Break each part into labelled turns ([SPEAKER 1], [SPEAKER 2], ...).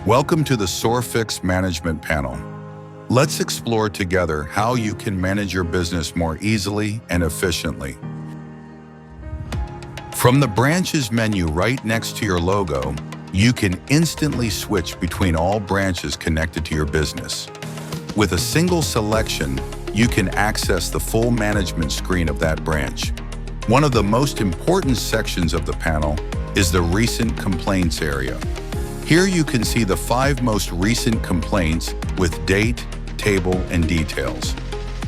[SPEAKER 1] Welcome to the Sorfix Management Panel. Let's explore together how you can manage your business more easily and efficiently. From the branches menu right next to your logo, you can instantly switch between all branches connected to your business. With a single selection, you can access the full management screen of that branch. One of the most important sections of the panel is the Recent Complaints area. Here you can see the 5 most recent complaints with date, table, and details.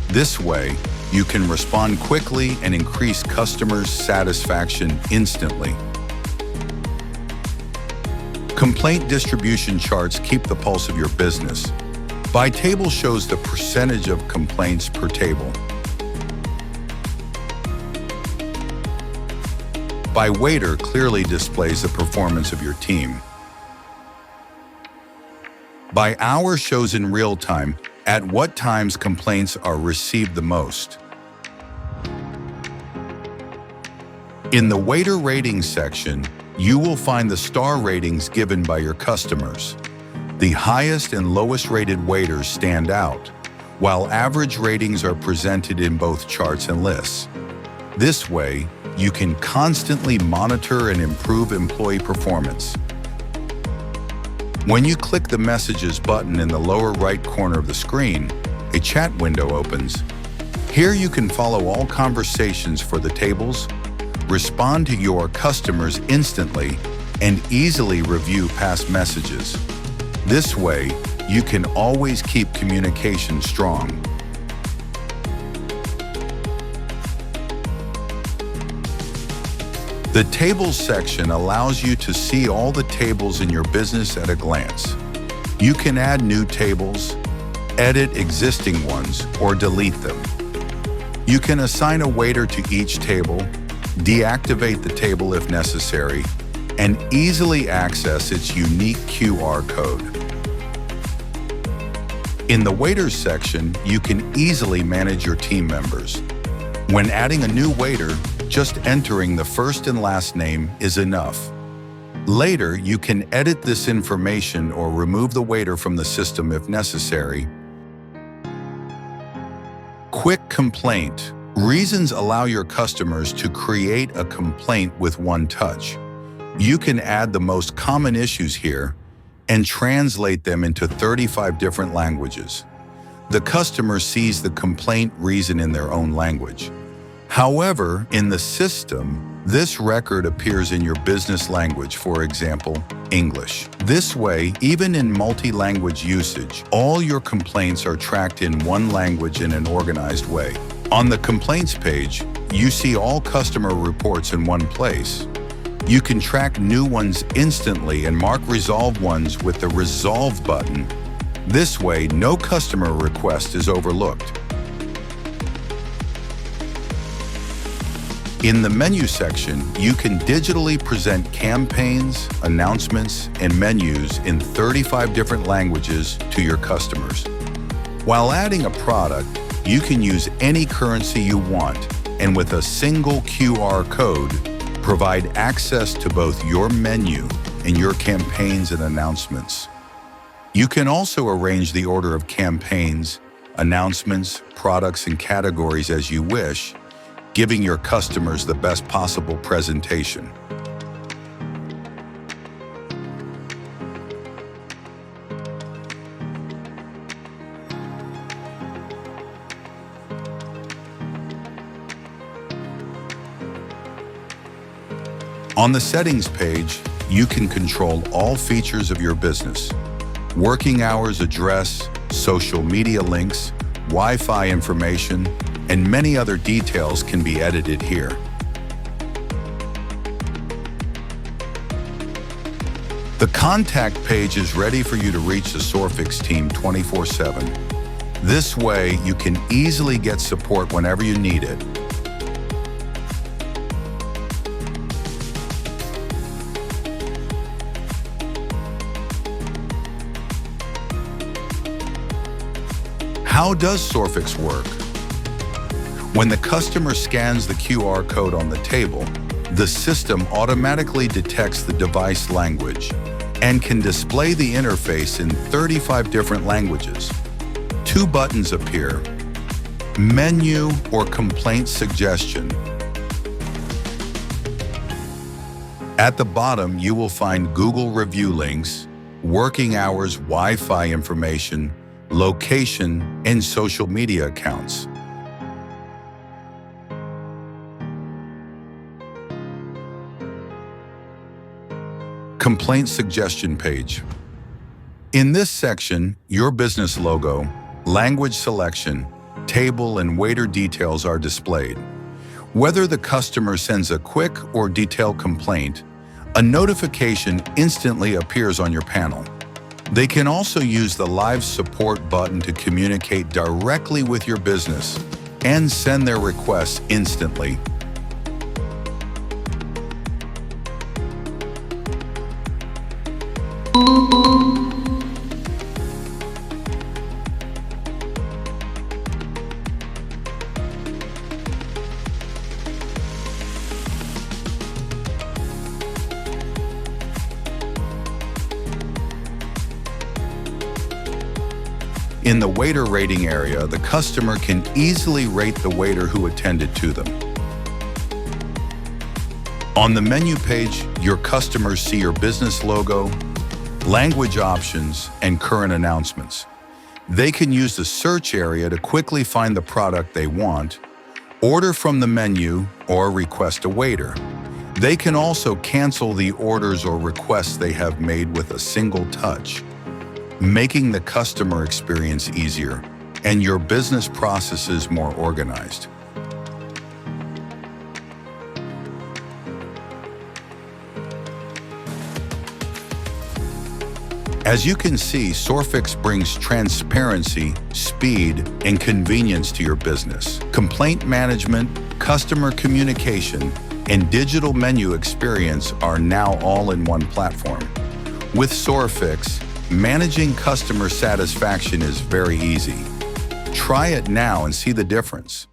[SPEAKER 1] This way, you can respond quickly and increase customers' satisfaction instantly. Complaint distribution charts keep the pulse of your business. By table shows the percentage of complaints per table. By waiter clearly displays the performance of your team. By hour shows in real time at what times complaints are received the most. In the waiter ratings section, you will find the star ratings given by your customers. The highest and lowest rated waiters stand out, while average ratings are presented in both charts and lists. This way, you can constantly monitor and improve employee performance. When you click the Messages button in the lower right corner of the screen, a chat window opens. Here you can follow all conversations for the tables, respond to your customers instantly, and easily review past messages. This way, you can always keep communication strong. The Tables section allows you to see all the tables in your business at a glance. You can add new tables, edit existing ones, or delete them. You can assign a waiter to each table, deactivate the table if necessary, and easily access its unique QR code. In the Waiters section, you can easily manage your team members. When adding a new waiter, just entering the first and last name is enough. Later, you can edit this information or remove the waiter from the system if necessary. Quick complaint. Reasons allow your customers to create a complaint with one touch. You can add the most common issues here and translate them into 35 different languages. The customer sees the complaint reason in their own language. However, in the system, this record appears in your business language, for example, English. This way, even in multi-language usage, all your complaints are tracked in one language in an organized way. On the Complaints page, you see all customer reports in one place. You can track new ones instantly and mark resolved ones with the Resolve button. This way, no customer request is overlooked. In the Menu section, you can digitally present campaigns, announcements, and menus in 35 different languages to your customers. While adding a product, you can use any currency you want, and with a single QR code, provide access to both your menu and your campaigns and announcements. You can also arrange the order of campaigns, announcements, products, and categories as you wish, giving your customers the best possible presentation. On the Settings page, you can control all features of your business. Working hours, address, social media links, Wi-Fi information, and many other details can be edited here. The Contact page is ready for you to reach the Sorfix team 24/7. This way, you can easily get support whenever you need it. How does Sorfix work? When the customer scans the QR code on the table, the system automatically detects the device language and can display the interface in 35 different languages. 2 buttons appear: Menu or Complaint Suggestion. At the bottom, you will find Google review links, working hours, Wi-Fi information, location, and social media accounts. Complaint Suggestion page. In this section, your business logo, language selection, table, and waiter details are displayed. Whether the customer sends a quick or detailed complaint, a notification instantly appears on your panel. They can also use the Live Support button to communicate directly with your business and send their requests instantly. In the waiter rating area, the customer can easily rate the waiter who attended to them. On the menu page, your customers see your business logo, language options, and current announcements. They can use the search area to quickly find the product they want, order from the menu, or request a waiter. They can also cancel the orders or requests they have made with a single touch, making the customer experience easier and your business processes more organized. As you can see, Sorfix brings transparency, speed, and convenience to your business. Complaint management, customer communication, and digital menu experience are now all in one platform. With Sorfix, managing customer satisfaction is very easy. Try it now and see the difference.